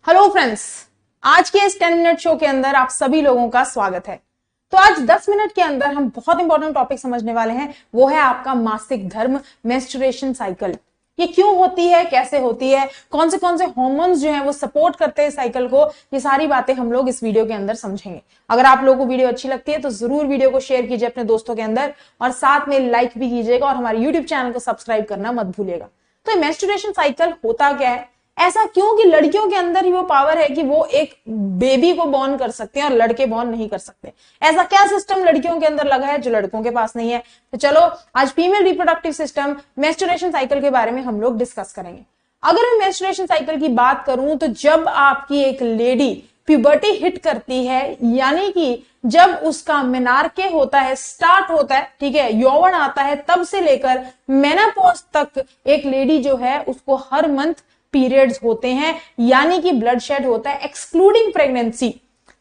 Hello friends, आज के इस 10 मिनट शो के अंदर आप सभी लोगों का स्वागत है। तो आज 10 मिनट के अंदर हम बहुत इंपॉर्टेंट टॉपिक समझने वाले हैं। वो है आपका मासिक धर्म, मेंस्ट्रुएशन साइकिल। ये क्यों होती है, कैसे होती है, कौन से हार्मोन्स जो हैं वो सपोर्ट करते हैं साइकिल को, ये सारी बातें हम लोग इस वीडियो के अंदर समझेंगे। अगर आप लोगों को वीडियो अच्छी लगती है तो जरूर वीडियो को शेयर कीजिए अपने दोस्तों के अंदर और साथ में लाइक भी कीजिएगा और हमारे यूट्यूब चैनल को सब्सक्राइब करना मत भूलिएगा। तो मेंस्ट्रुएशन साइकिल होता क्या है, ऐसा क्यों कि लड़कियों के अंदर ही वो पावर है कि वो एक बेबी को बॉर्न कर सकते हैं और लड़के बॉर्न नहीं कर सकते। ऐसा क्या सिस्टम लड़कियों के अंदर लगा है जो लड़कों के पास नहीं है? तो चलो आज female reproductive system menstruation cycle के बारे में हम लोग डिस्कस करेंगे। अगर मैं मेंस्ट्रुएशन साइकिल की बात करूं तो जब आपकी एक लेडी प्यूबर्टी हिट करती है, यानी कि जब उसका मेनार्के होता है, स्टार्ट होता है, ठीक है, यौवन आता है, तब से लेकर मेनोपॉज तक एक लेडी जो है उसको हर मंथ पीरियड्स होते हैं, यानी कि ब्लड शेड होता है एक्सक्लूडिंग प्रेगनेंसी।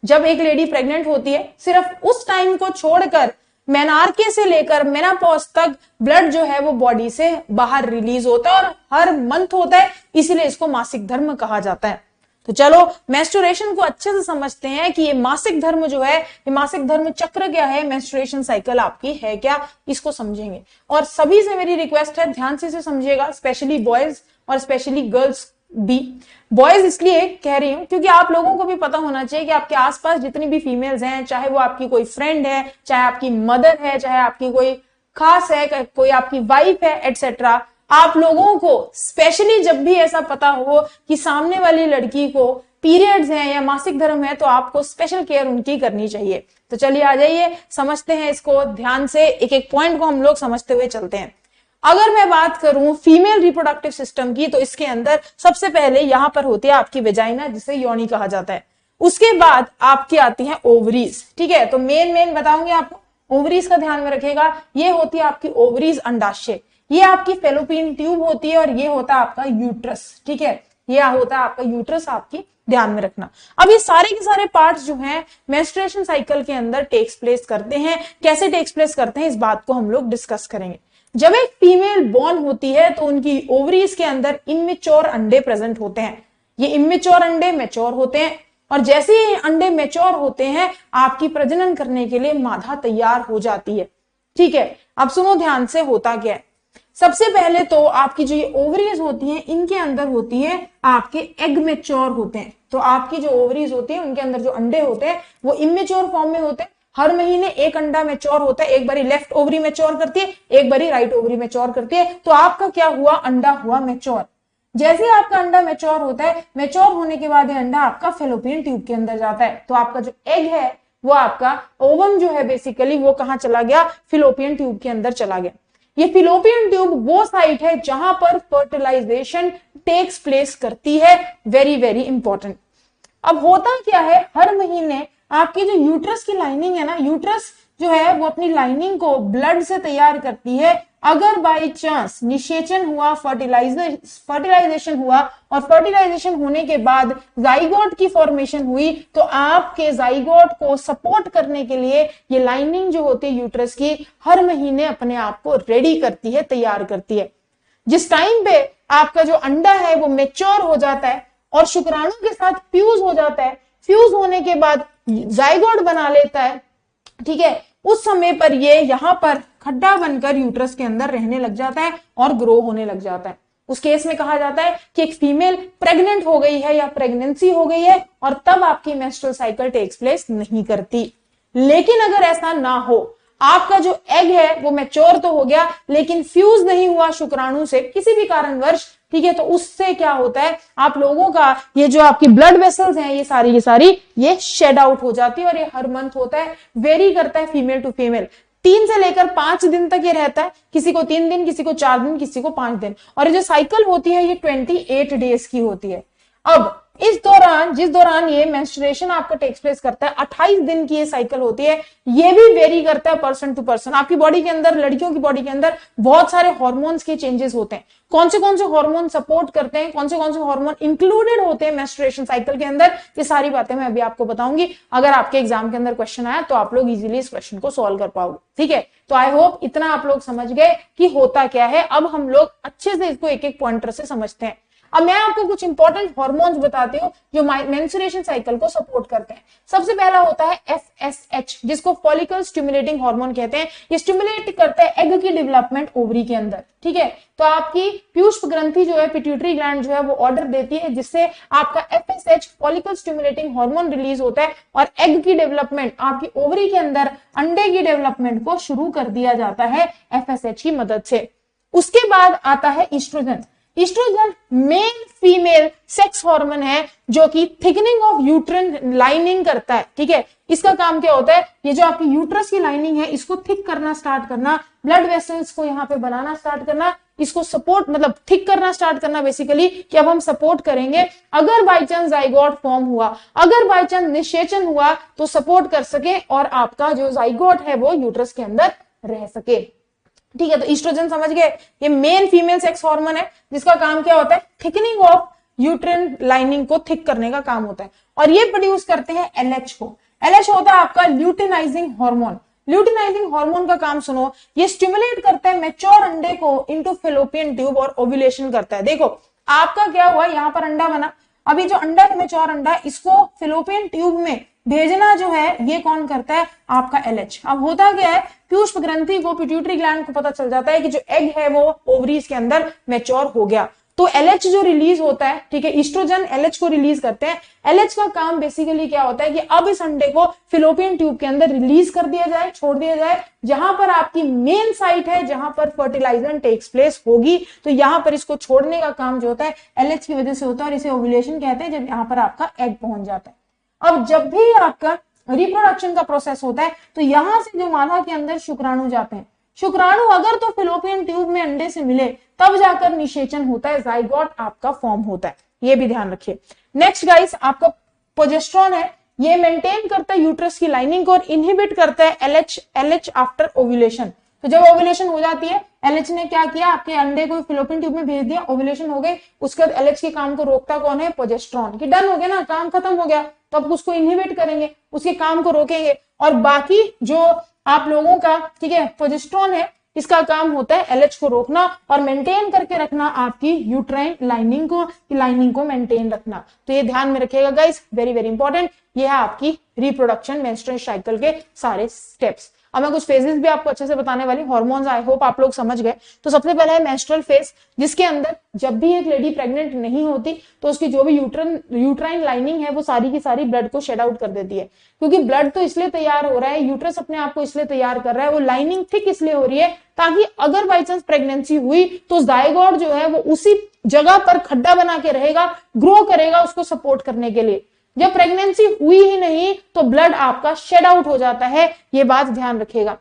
जब एक लेडी प्रेग्नेंट होती है सिर्फ उस टाइम को छोड़कर मेनार्के से लेकर मेनोपॉज तक ब्लड जो है वो बॉडी से बाहर रिलीज होता है और हर मंथ होता है, इसीलिए इसको मासिक धर्म कहा जाता है। तो चलो मेंस्ट्रुएशन को अच्छे से समझते हैं कि ये मासिक धर्म जो है, ये मासिक धर्म चक्र क्या है, मेंस्ट्रुएशन साइकिल आपकी है क्या, इसको समझेंगे। और सभी से मेरी रिक्वेस्ट है ध्यान से समझिएगा, स्पेशली बॉयज और स्पेशली गर्ल्स भी। बॉयज इसलिए कह रही हूं क्योंकि आप लोगों को भी पता होना चाहिए कि आपके आसपास जितनी भी फीमेल्स हैं, चाहे वो आपकी कोई फ्रेंड है, चाहे आपकी मदर है, चाहे आपकी कोई खास है, कोई आपकी वाइफ है, एटसेट्रा, आप लोगों को स्पेशली जब भी ऐसा पता हो कि सामने वाली लड़की को पीरियड्स हैं या मासिक धर्म है, तो आपको स्पेशल केयर उनकी करनी चाहिए। तो चलिए आ जाइए, समझते हैं इसको ध्यान से, एक एक पॉइंट को हम लोग समझते हुए चलते हैं। अगर मैं बात करूं फीमेल रिप्रोडक्टिव सिस्टम की, तो इसके अंदर सबसे पहले यहां पर होती है आपकी वेजाइना, जिसे योनि कहा जाता है। उसके बाद आपकी आती है ओवरीज, ठीक है। तो मेन बताऊंगी आपको, ओवरीज का ध्यान में रखेगा। ये होती है आपकी ओवरीज, अंडाशय, ये आपकी फेलोपियन ट्यूब होती है और ये होता है आपका यूट्रस, ठीक है। ये होता है आपका यूट्रस, आपकी ध्यान में रखना। अब ये सारे के सारे पार्ट्स जो हैं मेंस्ट्रुएशन साइकिल के अंदर टेक्स प्लेस करते हैं। कैसे टेक्स प्लेस करते हैं इस बात को हम लोग डिस्कस करेंगे। जब एक फीमेल बॉर्न होती है तो उनकी ओवरीज के अंदर इमेच्योर अंडे प्रेजेंट होते हैं। ये इमेच्योर अंडे मैच्योर होते हैं और जैसे ही अंडे मैच्योर होते हैं आपकी प्रजनन करने के लिए मादा तैयार हो जाती है, ठीक है। अब सुनो ध्यान से, होता क्या है। सबसे पहले तो आपकी जो ये ओवरीज होती हैं, इनके अंदर होती है आपके एग मैच्योर होते हैं। तो आपकी जो ओवरीज होती है उनके अंदर जो अंडे होते हैं वो इमेच्योर फॉर्म में होते हैं। हर महीने एक अंडा मैच्योर होता है, एक बारी लेफ्ट ओवरी मैच्योर करती है, एक बारी राइट ओवरी मैच्योर करती है। तो आपका क्या हुआ, अंडा हुआ मैच्योर। जैसे ही आपका अंडा मैच्योर होता है, मैच्योर होने के बाद ये अंडा आपका फेलोपियन ट्यूब के अंदर जाता है। तो आपका जो एग है वो आपका ओवम जो है बेसिकली वो कहां चला गया, फिलोपियन ट्यूब के अंदर चला गया। ये फिलोपियन ट्यूब वो साइट है जहां पर फर्टिलाइजेशन टेक्स प्लेस करती है। Very very important. अब होता क्या है, हर महीने आपकी जो यूट्रस की लाइनिंग है ना, यूट्रस जो है वो अपनी लाइनिंग को ब्लड से तैयार करती है। अगर बाई चांस निषेचन हुआ, फर्टिलाइजेशन हुआ और फर्टिलाइजेशन होने के बाद जाइगोट की फॉर्मेशन हुई, तो आपके जाइगोट को सपोर्ट करने के लिए ये लाइनिंग जो होती है यूट्रस की हर महीने अपने आप को रेडी करती है, तैयार करती है। जिस टाइम पे आपका जो अंडा है वो मैच्योर हो जाता है और शुक्राणु के साथ फ्यूज हो जाता है, फ्यूज होने के बाद जाइगोट बना लेता है, ठीक है, उस समय पर ये यहां पर खड्डा बनकर यूट्रस के अंदर रहने लग जाता है और ग्रो होने लग जाता है। उस केस में कहा जाता है कि एक फीमेल प्रेग्नेंट हो गई है या प्रेगनेंसी हो गई है और तब आपकी मेंस्ट्रुअल साइकिल टेक्स प्लेस नहीं करती। लेकिन अगर ऐसा ना हो, आपका जो एग है वो मैच्योर तो हो गया लेकिन फ्यूज नहीं हुआ शुक्राणु से किसी भी कारणवश, ठीक है, तो उससे क्या होता है, आप लोगों का ये जो आपकी ब्लड वेसल्स हैं ये सारी की सारी ये शेड आउट हो जाती है और ये हर मंथ होता है। वेरी करता है फीमेल टू फीमेल, 3 से लेकर 5 दिन तक ये रहता है। किसी को 3 दिन, किसी को 4 दिन, किसी को 5 दिन। और ये जो साइकिल होती है ये 28 डेज की होती है। अब इस दौरान, जिस दौरान ये मेंस्ट्रुएशन आपका टेक्स प्लेस करता है, 28 दिन की ये साइकिल होती है। ये भी वेरी करता है पर्सन टू पर्सन। आपकी बॉडी के अंदर, लड़कियों की बॉडी के अंदर बहुत सारे हार्मोन्स के चेंजेस होते हैं। कौन से हार्मोन सपोर्ट करते हैं, कौन से हार्मोन इंक्लूडेड होते हैं मेंस्ट्रुएशन साइकिल के अंदर, ये सारी बातें मैं अभी आपको बताऊंगी। अगर आपके एग्जाम के अंदर क्वेश्चन आया तो आप लोग इजीली इस क्वेश्चन को सॉल्व कर पाओगे, ठीक है। तो आई होप इतना आप लोग समझ गए कि होता क्या है। अब हम लोग अच्छे से इसको एक एक पॉइंटर से समझते हैं। अब मैं आपको कुछ इंपॉर्टेंट हार्मोन्स बताती हूँ जो मेंस्ट्रुएशन साइकिल को सपोर्ट करते हैं। सबसे पहला होता है FSH, जिसको फॉलिकल स्टिमुलेटिंग हार्मोन कहते हैं। ये स्टिमुलेट करता है एग की डेवलपमेंट ओवरी के अंदर, ठीक है। तो आपकी पुष्प ग्रंथि जो है, पिट्यूटरी ग्लैंड जो है वो ऑर्डर देती है जिससे आपका FSH follicle stimulating hormone release होता है और एग की डेवलपमेंट, आपकी ओवरी के अंदर अंडे की डेवलपमेंट को शुरू कर दिया जाता है FSH की मदद से। उसके बाद आता है oestrogen. Oestrogen male female sex hormone है जो कि थिकनिंग ऑफ यूट्राइन लाइनिंग करता है, ठीक है। इसका काम क्या होता है, ये जो आपकी यूट्रस की लाइनिंग है इसको थिक करना स्टार्ट करना, ब्लड वेसल्स को यहाँ पे बनाना स्टार्ट करना, इसको सपोर्ट मतलब थिक करना स्टार्ट करना बेसिकली, कि अब हम सपोर्ट करेंगे अगर बाई चांस जाइगोट फॉर्म हुआ, अगर बाई चांस निषेचन हुआ तो सपोर्ट कर सके और आपका जो जाइगोट है वो यूट्रस के अंदर रह सके, ठीक है। तो ईस्ट्रोजन समझ गए, ये मेल फीमेल सेक्स हार्मोन है जिसका काम क्या होता है, थिकनिंग ऑफ यूट्राइन लाइनिंग को थिक करने का काम होता है। और ये प्रोड्यूस करते हैं LH को। LH होता है आपका ल्यूटिनाइजिंग हार्मोन। ल्यूटिनाइजिंग हार्मोन का काम सुनो, ये स्टिमुलेट करता है मैच्योर अंडे को इनटू फैलोपियन ट्यूब और ओव्यूलेशन करता है। देखो आपका क्या हुआ, यहाँ पर अंडा बना, अभी जो अंडा है मैच्योर अंडा है इसको फैलोपियन ट्यूब में भेजना जो है ये कौन करता है, आपका LH। अब होता क्या है, पुष्प ग्रंथि को, पिट्यूटरी ग्लैंड को पता चल जाता है कि जो एग है वो ओवरीज के अंदर मैच्योर हो गया, तो LH जो रिलीज होता है, ठीक है, ईस्ट्रोजन LH को रिलीज करते हैं। LH का काम बेसिकली क्या होता है कि अब इस अंडे को फिलोपियन ट्यूब के अंदर रिलीज कर दिया जाए, छोड़ दिया जाए, जहां पर आपकी मेन साइट है जहां पर फर्टिलाइजेशन टेक्स प्लेस होगी, तो यहां पर इसको छोड़ने का काम जो होता है LH की वजह से होता है और इसे ओव्यूलेशन कहते हैं, जब यहां पर आपका एग पहुंच जाता है। अब जब भी आपका रिप्रोडक्शन का प्रोसेस होता है तो यहां से जो मादा के अंदर शुक्राणु जाते हैं, शुक्राणु अगर तो फिलोपियन ट्यूब में अंडे से मिले तब जाकर निषेचन होता है, जाइगोट आपका फॉर्म होता है, ये भी ध्यान रखिए। नेक्स्ट गाइस, आपका प्रोजेस्टेरोन है, ये मेंटेन करता है यूट्रस की लाइनिंग को और इनहिबिट करता है LH आफ्टर ओव्यूलेशन। तो जब ओव्यूलेशन हो जाती है, LH ने क्या किया, आपके अंडे को फिलोपियन ट्यूब में भेज दिया, ओव्यूलेशन हो गई, उसके बाद LH के काम को रोकता कौन है, प्रोजेस्टेरोन, कि डन हो गया ना, काम खत्म हो गया, तो अब उसको इनहिबिट करेंगे, उसके काम को रोकेंगे। और बाकी जो आप लोगों का, ठीक है, प्रोजेस्टेरोन है, इसका काम होता है LH को रोकना और मेंटेन करके रखना आपकी यूट्राइन लाइनिंग को मेंटेन रखना। तो ये ध्यान में रखिएगा गाइस, वेरी वेरी इंपॉर्टेंट। ये है आपकी रिप्रोडक्शन मेंस्ट्रुअल साइकिल के सारे स्टेप्स। अब मैं कुछ फेजेस भी आपको अच्छे से बताने वाली, हार्मोन्स आई होप आप लोग समझ गए। तो सबसे पहला है मेंस्ट्रुअल फेज, जिसके अंदर जब भी एक लेडी प्रेग्नेंट नहीं होती तो उसकी जो भी यूट्राइन लाइनिंग है वो सारी की सारी ब्लड को शेड आउट कर देती है, क्योंकि ब्लड तो इसलिए तैयार हो रहा है, यूट्रस अपने आप को इसलिए तैयार कर रहा है, वो लाइनिंग थिक इसलिए हो रही है ताकि अगर बाई चांस प्रेगनेंसी हुई तो जाइगोट जो है वो उसी जगह पर खड्डा बना के रहेगा, ग्रो करेगा उसको सपोर्ट करने के लिए। जब प्रेगनेंसी हुई ही नहीं तो ब्लड आपका शेड आउट हो जाता है, ये बात ध्यान रखिएगा।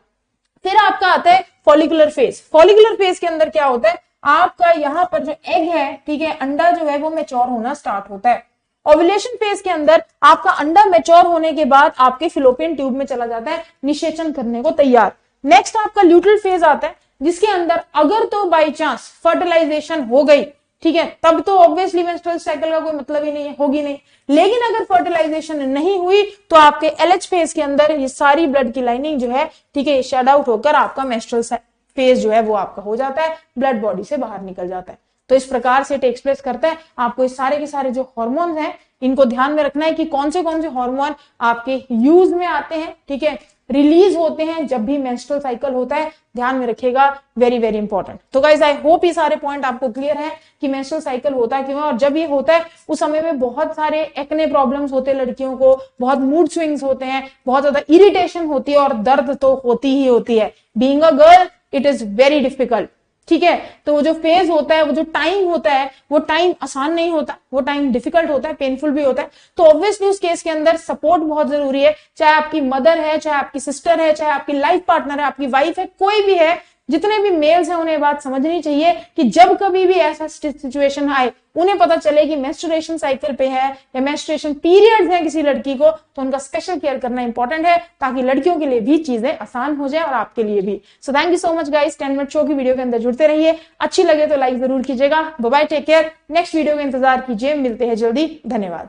फिर आपका आता है फॉलिकुलर फेज। फॉलिकुलर फेज के अंदर क्या होता है, आपका यहां पर जो एग है, ठीक है, अंडा जो है वो मैच्योर होना स्टार्ट होता है। ओव्यूलेशन फेज के अंदर आपका अंडा मैच्योर होने के बाद आपके फिलोपियन ट्यूब में चला जाता है, निषेचन करने को तैयार। नेक्स्ट आपका ल्यूटरल फेज आता है, जिसके अंदर अगर तो बाई चांस फर्टिलाइजेशन हो गई, ठीक है, तब तो ऑब्वियसली मेंस्ट्रुअल साइकिल का कोई मतलब ही नहीं है, होगी नहीं। लेकिन अगर फर्टिलाइजेशन नहीं हुई तो आपके LH फेज के अंदर ये सारी ब्लड की लाइनिंग जो है, ठीक है, शेड आउट होकर आपका मेंस्ट्रुअल फेज जो है वो आपका हो जाता है, ब्लड बॉडी से बाहर निकल जाता है। तो इस प्रकार से टेक्स प्लेस करता है। आपको इस सारे के सारे जो हार्मोन्स हैं इनको ध्यान में रखना है कि कौन से हार्मोन आपके यूज में आते हैं, ठीक है, रिलीज होते हैं जब भी मेंस्ट्रुअल साइकिल होता है, ध्यान में रखिएगा, वेरी वेरी इंपॉर्टेंट। तो गाइज आई होप ये सारे पॉइंट आपको क्लियर है कि मेंस्ट्रुअल साइकिल होता क्यों है, और जब ये होता है उस समय में बहुत सारे एक्ने प्रॉब्लम्स होते हैं लड़कियों को, बहुत मूड स्विंग्स होते हैं, बहुत ज्यादा इरिटेशन होती है और दर्द तो होती ही होती है। Being a girl it is very difficult, ठीक है। तो वो जो फेज होता है, वो जो टाइम होता है, वो टाइम आसान नहीं होता, वो टाइम डिफिकल्ट होता है, पेनफुल भी होता है। तो ऑब्वियसली उस केस के अंदर सपोर्ट बहुत जरूरी है, चाहे आपकी मदर है, चाहे आपकी सिस्टर है, चाहे आपकी लाइफ पार्टनर है, आपकी वाइफ है, कोई भी है, जितने भी मेल्स हैं उन्हें बात समझनी चाहिए कि जब कभी भी ऐसा सिचुएशन आए, उन्हें पता चले कि मेंस्ट्रुएशन साइकिल पे है या मेंस्ट्रुएशन पीरियड्स है किसी लड़की को, तो उनका स्पेशल केयर करना इंपॉर्टेंट है ताकि लड़कियों के लिए भी चीजें आसान हो जाए और आपके लिए भी। So thank you so much guys, 10 minute show की वीडियो के अंदर जुड़ते रहिए, अच्छी लगे तो लाइक जरूर कीजिएगा। Bye bye, take care, next video का इंतजार कीजिए, मिलते हैं जल्दी, धन्यवाद।